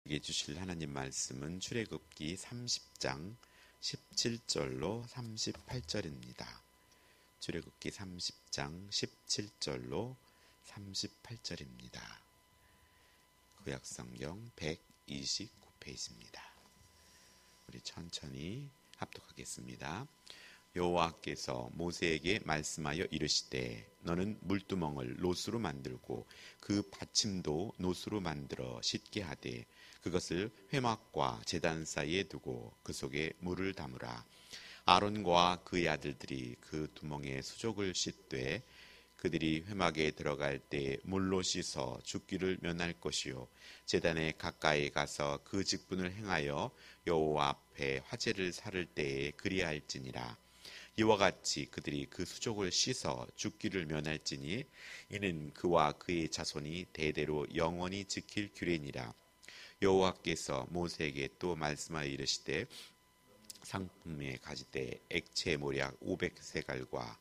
주실 하나님 말씀은 출애굽기 30장 17절로 38절입니다. 출애굽기 30장 17절로 38절입니다. 구약성경 129페이지입니다. 우리 천천히 합독하겠습니다. 여호와께서 모세에게 말씀하여 이르시되 너는 물두멍을 놋으로 만들고 그 받침도 놋으로 만들어 싣게 하되 그것을 회막과 제단 사이에 두고 그 속에 물을 담으라. 아론과 그의 아들들이 그 두멍에 수족을 씻되 그들이 회막에 들어갈 때 물로 씻어 죽기를 면할 것이요 제단에 가까이 가서 그 직분을 행하여 여호와 앞에 화제를 살을 때에 그리할지니라. 이와 같이 그들이 그 수족을 씻어 죽기를 면할지니 이는 그와 그의 자손이 대대로 영원히 지킬 규례니라. 여호와께서 모세에게 또 말씀하여 이르시되 상품에 가지되 액체 모략 500세겔과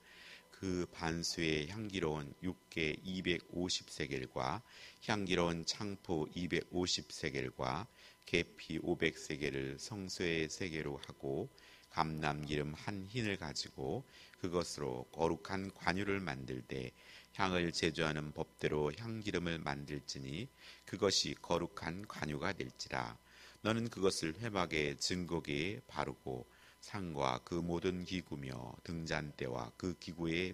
그 반수의 향기로운 육개 250세겔과 향기로운 창포 250세겔과 계피 500세겔을 성소의 세계로 하고 감람기름 한 흰을 가지고 그것으로 거룩한 관유를 만들되 향을 제조하는 법대로 향기름을 만들지니 그것이 거룩한 관유가 될지라. 너는 그것을 회막의 증거기에 바르고 상과 그 모든 기구며 등잔대와 그 기구의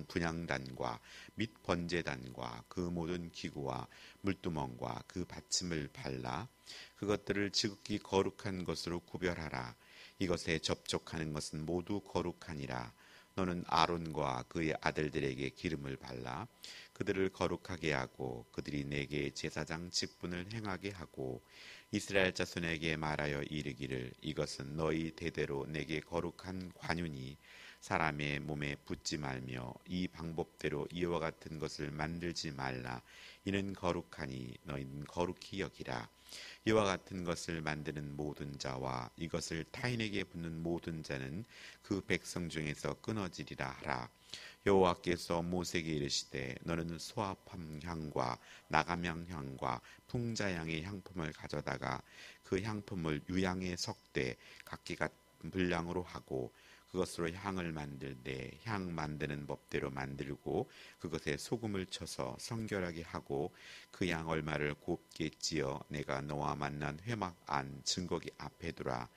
분향단과 및 번제단과 그 모든 기구와 물두멍과 그 받침을 발라 그것들을 지극히 거룩한 것으로 구별하라. 이것에 접촉하는 것은 모두 거룩하니라. 너는 아론과 그의 아들들에게 기름을 발라 그들을 거룩하게 하고 그들이 내게 제사장 직분을 행하게 하고 이스라엘 자손에게 말하여 이르기를 이것은 너희 대대로 내게 거룩한 관유니 사람의 몸에 붓지 말며 이 방법대로 이와 같은 것을 만들지 말라. 이는 거룩하니 너희는 거룩히 여기라. 이와 같은 것을 만드는 모든 자와 이것을 타인에게 붓는 모든 자는 그 백성 중에서 끊어지리라 하라. 여호와께서 모세에게 이르시되 너는 소합함 향과 나감향 향과 풍자향의 향품을 가져다가 그 향품을 유향에 섞되 각기 같은 분량으로 하고 그것으로 향을 만들되 향 만드는 법대로 만들고 그것에 소금을 쳐서 성결하게 하고 그 양 얼마를 곱게 찌어 내가 너와 만난 회막 안 증거기 앞에 두라.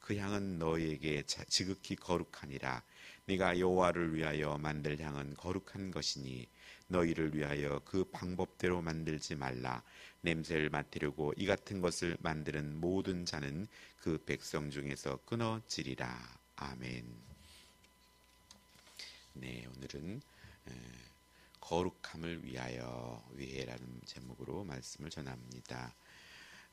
그 향은 너희에게 지극히 거룩하니라. 네가 여호와를 위하여 만들 향은 거룩한 것이니 너희를 위하여 그 방법대로 만들지 말라. 냄새를 맡으려고 이 같은 것을 만드는 모든 자는 그 백성 중에서 끊어지리라. 아멘. 네, 오늘은 거룩함을 위해라는 제목으로 말씀을 전합니다.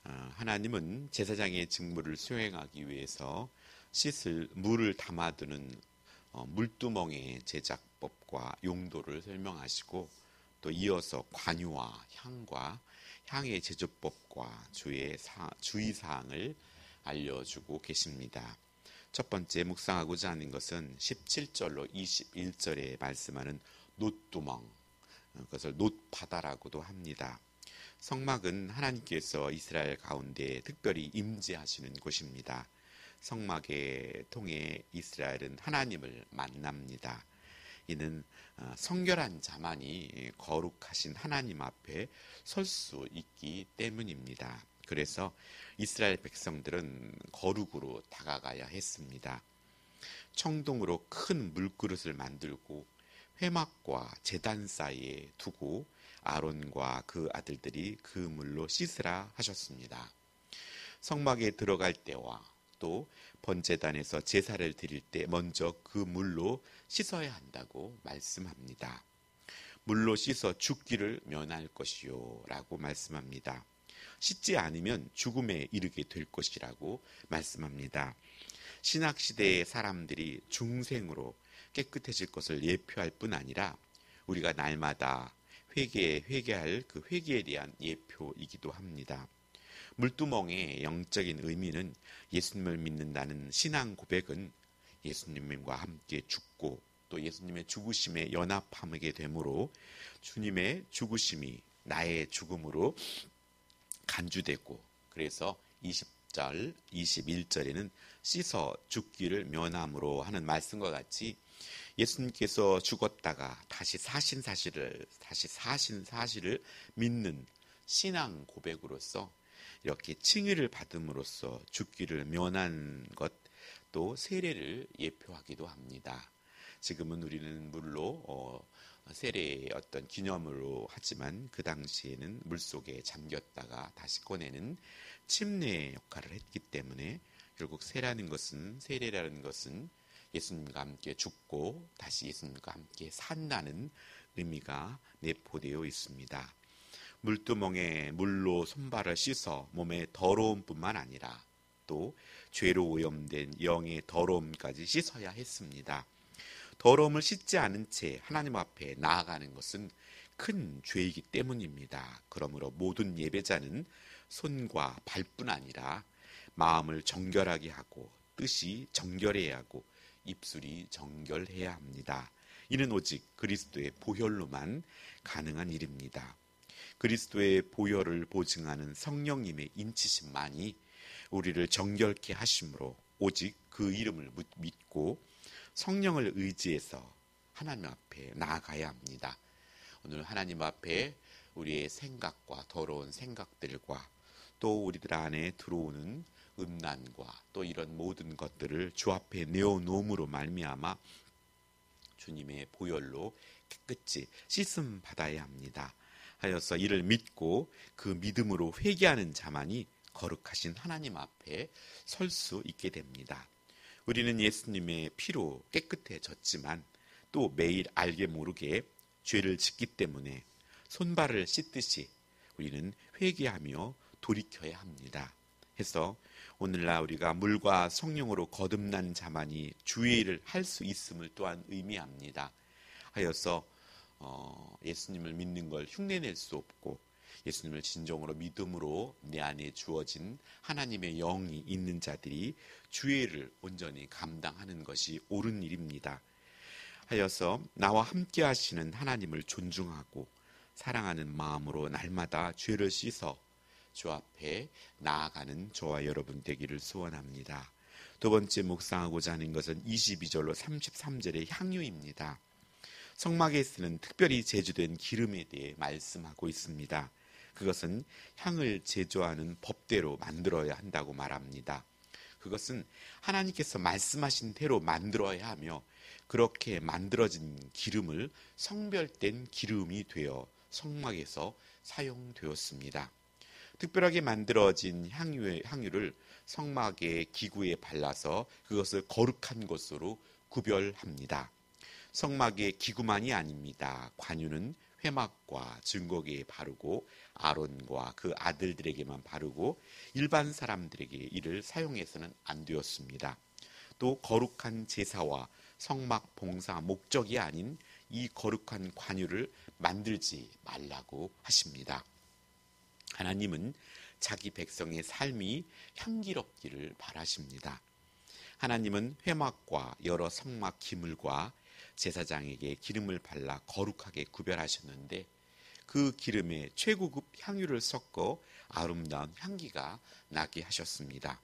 하나님은 제사장의 직무를 수행하기 위해서 씻을 물을 담아두는 물두멍의 제작법과 용도를 설명하시고 또 이어서 관유와 향과 향의 제조법과 주의사항을 알려주고 계십니다. 첫 번째 묵상하고자 하는 것은 17절로 21절에 말씀하는 놋두멍, 그것을 놋바다라고도 합니다. 성막은 하나님께서 이스라엘 가운데 특별히 임재하시는 곳입니다. 성막에 통해 이스라엘은 하나님을 만납니다. 이는 성결한 자만이 거룩하신 하나님 앞에 설 수 있기 때문입니다. 그래서 이스라엘 백성들은 거룩으로 다가가야 했습니다. 청동으로 큰 물그릇을 만들고 회막과 제단 사이에 두고 아론과 그 아들들이 그 물로 씻으라 하셨습니다. 성막에 들어갈 때와 또 번제단에서 제사를 드릴 때 먼저 그 물로 씻어야 한다고 말씀합니다. 물로 씻어 죽기를 면할 것이요 라고 말씀합니다. 씻지 않으면 죽음에 이르게 될 것이라고 말씀합니다. 신학시대의 사람들이 중생으로 깨끗해질 것을 예표할 뿐 아니라 우리가 날마다 회개할 그 회개에 대한 예표이기도 합니다. 물두멍의 영적인 의미는 예수님을 믿는다는 신앙 고백은 예수님과 함께 죽고 또 예수님의 죽으심에 연합하게 되므로 주님의 죽으심이 나의 죽음으로 간주되고 그래서 20절, 21절에는 씻어 죽기를 면함으로 하는 말씀과 같이 예수님께서 죽었다가 다시 사신 사실을 믿는 신앙 고백으로서 이렇게 칭의를 받음으로써 죽기를 면한 것, 또 세례를 예표하기도 합니다. 지금은 우리는 물로 세례의 어떤 기념으로 하지만 그 당시에는 물속에 잠겼다가 다시 꺼내는 침례의 역할을 했기 때문에 결국 세례라는 것은 예수님과 함께 죽고 다시 예수님과 함께 산다는 의미가 내포되어 있습니다. 물두멍에 물로 손발을 씻어 몸의 더러움뿐만 아니라 또 죄로 오염된 영의 더러움까지 씻어야 했습니다. 더러움을 씻지 않은 채 하나님 앞에 나아가는 것은 큰 죄이기 때문입니다. 그러므로 모든 예배자는 손과 발뿐 아니라 마음을 정결하게 하고 뜻이 정결해야 하고 입술이 정결해야 합니다. 이는 오직 그리스도의 보혈로만 가능한 일입니다. 그리스도의 보혈을 보증하는 성령님의 인치심만이 우리를 정결케 하심으로 오직 그 이름을 믿고 성령을 의지해서 하나님 앞에 나아가야 합니다. 오늘 하나님 앞에 우리의 생각과 더러운 생각들과 또 우리들 안에 들어오는 음란과 또 이런 모든 것들을 주 앞에 내어놓음으로 말미암아 주님의 보혈로 깨끗이 씻음 받아야 합니다. 하여서 이를 믿고 그 믿음으로 회개하는 자만이 거룩하신 하나님 앞에 설 수 있게 됩니다. 우리는 예수님의 피로 깨끗해졌지만 또 매일 알게 모르게 죄를 짓기 때문에 손발을 씻듯이 우리는 회개하며 돌이켜야 합니다. 해서 오늘날 우리가 물과 성령으로 거듭난 자만이 주의 일을 할 수 있음을 또한 의미합니다. 하여서 예수님을 믿는 걸 흉내낼 수 없고 예수님을 진정으로 믿음으로 내 안에 주어진 하나님의 영이 있는 자들이 주의 일을 온전히 감당하는 것이 옳은 일입니다. 하여서 나와 함께 하시는 하나님을 존중하고 사랑하는 마음으로 날마다 죄를 씻어 주 앞에 나아가는 저와 여러분 되기를 소원합니다. 두 번째 묵상하고자 하는 것은 22절로 33절의 향유입니다. 성막에 쓰는 특별히 제조된 기름에 대해 말씀하고 있습니다. 그것은 향을 제조하는 법대로 만들어야 한다고 말합니다. 그것은 하나님께서 말씀하신 대로 만들어야 하며 그렇게 만들어진 기름을 성별된 기름이 되어 성막에서 사용되었습니다. 특별하게 만들어진 향유를 성막의 기구에 발라서 그것을 거룩한 것으로 구별합니다. 성막의 기구만이 아닙니다. 관유는 회막과 증거기에 바르고 아론과 그 아들들에게만 바르고 일반 사람들에게 이를 사용해서는 안 되었습니다. 또 거룩한 제사와 성막 봉사 목적이 아닌 이 거룩한 관유를 만들지 말라고 하십니다. 하나님은 자기 백성의 삶이 향기롭기를 바라십니다. 하나님은 회막과 여러 성막 기물과 제사장에게 기름을 발라 거룩하게 구별하셨는데 그 기름에 최고급 향유를 섞어 아름다운 향기가 나게 하셨습니다.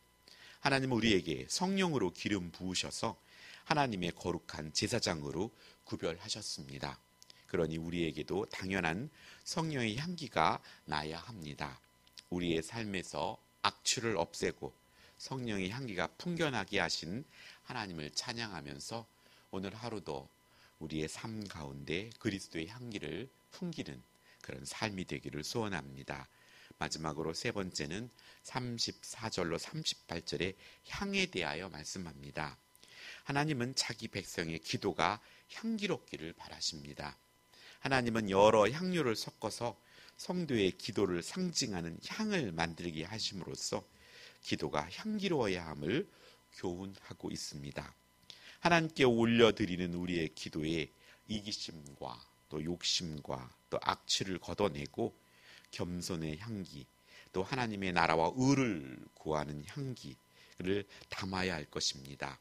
하나님은 우리에게 성령으로 기름 부으셔서 하나님의 거룩한 제사장으로 구별하셨습니다. 그러니 우리에게도 당연한 성령의 향기가 나야 합니다. 우리의 삶에서 악취를 없애고 성령의 향기가 풍겨나게 하신 하나님을 찬양하면서 오늘 하루도 우리의 삶 가운데 그리스도의 향기를 풍기는 그런 삶이 되기를 소원합니다. 마지막으로 세 번째는 34절로 38절의 향에 대하여 말씀합니다. 하나님은 자기 백성의 기도가 향기롭기를 바라십니다. 하나님은 여러 향료를 섞어서 성도의 기도를 상징하는 향을 만들게 하심으로써 기도가 향기로워야 함을 교훈하고 있습니다. 하나님께 올려드리는 우리의 기도에 이기심과 또 욕심과 또 악취를 걷어내고 겸손의 향기, 또 하나님의 나라와 의를 구하는 향기를 담아야 할 것입니다.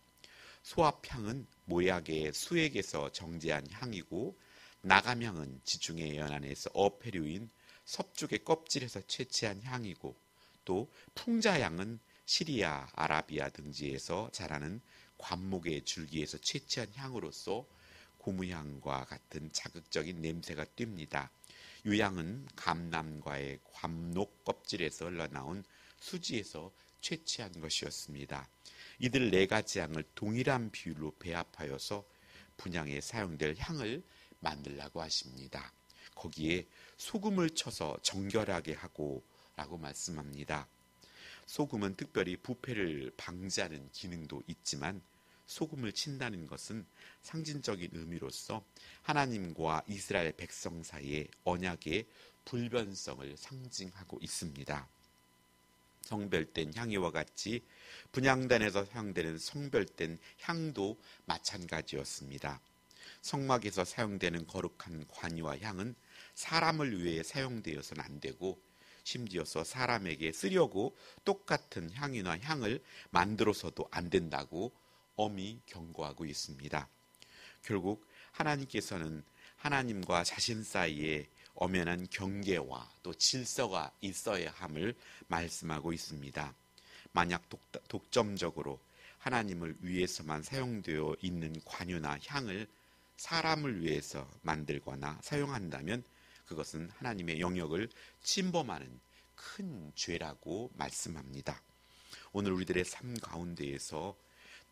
소합향은 모약의 수액에서 정제한 향이고 나감향은 지중해 연안에서 어패류인 섭죽의 껍질에서 채취한 향이고 또 풍자향은 시리아, 아라비아 등지에서 자라는 관목의 줄기에서 채취한 향으로서 고무향과 같은 자극적인 냄새가 띱니다. 유향은 감남과의 관목 껍질에서 흘러나온 수지에서 채취한 것이었습니다. 이들 네 가지 향을 동일한 비율로 배합하여서 분향에 사용될 향을 만들라고 하십니다. 거기에 소금을 쳐서 정결하게 하고 라고 말씀합니다. 소금은 특별히 부패를 방지하는 기능도 있지만 소금을 친다는 것은 상징적인 의미로서 하나님과 이스라엘 백성 사이의 언약의 불변성을 상징하고 있습니다. 성별된 향유와 같이 분향단에서 사용되는 성별된 향도 마찬가지였습니다. 성막에서 사용되는 거룩한 관유와 향은 사람을 위해 사용되어서는 안 되고 심지어서 사람에게 쓰려고 똑같은 향이나 향을 만들어서도 안 된다고 엄히 경고하고 있습니다. 결국 하나님께서는 하나님과 자신 사이에 엄연한 경계와 또 질서가 있어야 함을 말씀하고 있습니다. 만약 독점적으로 하나님을 위해서만 사용되어 있는 관유나 향을 사람을 위해서 만들거나 사용한다면 그것은 하나님의 영역을 침범하는 큰 죄라고 말씀합니다. 오늘 우리들의 삶 가운데에서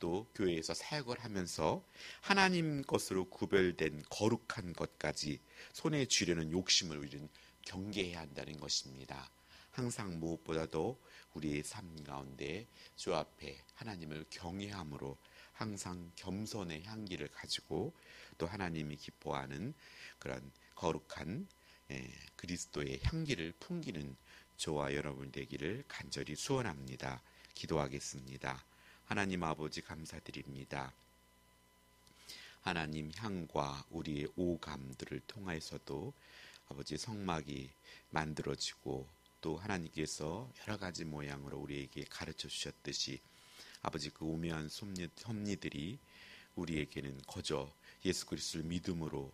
또 교회에서 사역을 하면서 하나님 것으로 구별된 거룩한 것까지 손에 쥐려는 욕심을 우리는 경계해야 한다는 것입니다. 항상 무엇보다도 우리의 삶 가운데 주 앞에 하나님을 경외함으로 항상 겸손의 향기를 가지고 또 하나님이 기뻐하는 그런 거룩한 그리스도의 향기를 풍기는 저와 여러분 되기를 간절히 소원합니다. 기도하겠습니다. 하나님 아버지 감사드립니다. 하나님 향과 우리의 오감들을 통해서도 아버지 성막이 만들어지고 또 하나님께서 여러 가지 모양으로 우리에게 가르쳐 주셨듯이 아버지 그 오묘한 섭리들이 우리에게는 거저 예수 그리스도를 믿음으로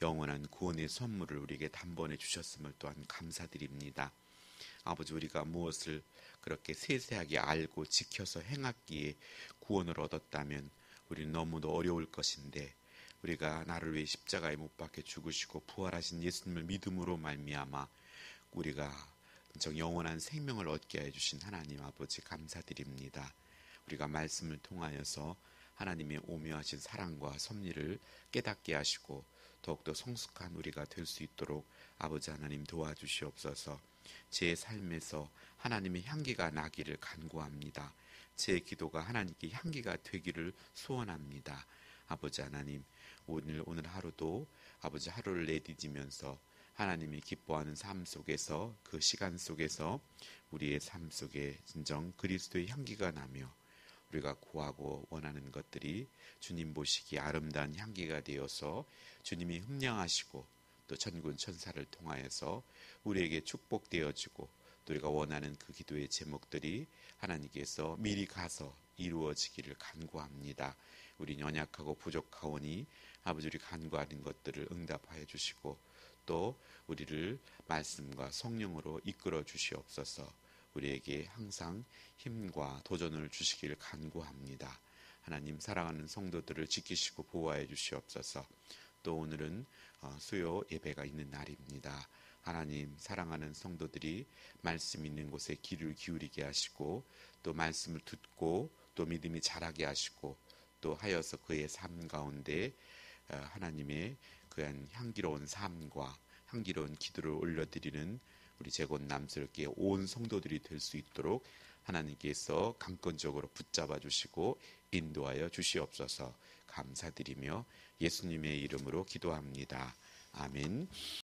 영원한 구원의 선물을 우리에게 단번에 주셨음을 또한 감사드립니다. 아버지 우리가 무엇을 그렇게 세세하게 알고 지켜서 행하기에 구원을 얻었다면 우리는 너무도 어려울 것인데 우리가 나를 위해 십자가에 못 박혀 죽으시고 부활하신 예수님을 믿음으로 말미암아 우리가 영원한 생명을 얻게 해주신 하나님 아버지 감사드립니다. 우리가 말씀을 통하여서 하나님의 오묘하신 사랑과 섭리를 깨닫게 하시고 더욱더 성숙한 우리가 될 수 있도록 아버지 하나님 도와주시옵소서. 제 삶에서 하나님의 향기가 나기를 간구합니다. 제 기도가 하나님께 향기가 되기를 소원합니다. 아버지 하나님 오늘 하루도 아버지 하루를 내디디면서 하나님이 기뻐하는 삶 속에서 그 시간 속에서 우리의 삶 속에 진정 그리스도의 향기가 나며 우리가 구하고 원하는 것들이 주님 보시기에 아름다운 향기가 되어서 주님이 흠령하시고 또 천군 천사를 통하여서 우리에게 축복되어지고 또 우리가 원하는 그 기도의 제목들이 하나님께서 미리 가서 이루어지기를 간구합니다. 우리 연약하고 부족하오니 아버지 우리 간구하는 것들을 응답하여 주시고 또 우리를 말씀과 성령으로 이끌어 주시옵소서. 우리에게 항상 힘과 도전을 주시기를 간구합니다. 하나님 사랑하는 성도들을 지키시고 보호하여 주시옵소서. 또 오늘은 수요 예배가 있는 날입니다. 하나님 사랑하는 성도들이 말씀 있는 곳에 귀를 기울이게 하시고 또 말씀을 듣고 또 믿음이 자라게 하시고 또 하여서 그의 삶 가운데 하나님의 그한 향기로운 삶과 향기로운 기도를 올려드리는 우리 제곤남스럽게 온 성도들이 될 수 있도록 하나님께서 강권적으로 붙잡아 주시고 인도하여 주시옵소서. 감사드리며 예수님의 이름으로 기도합니다. 아멘.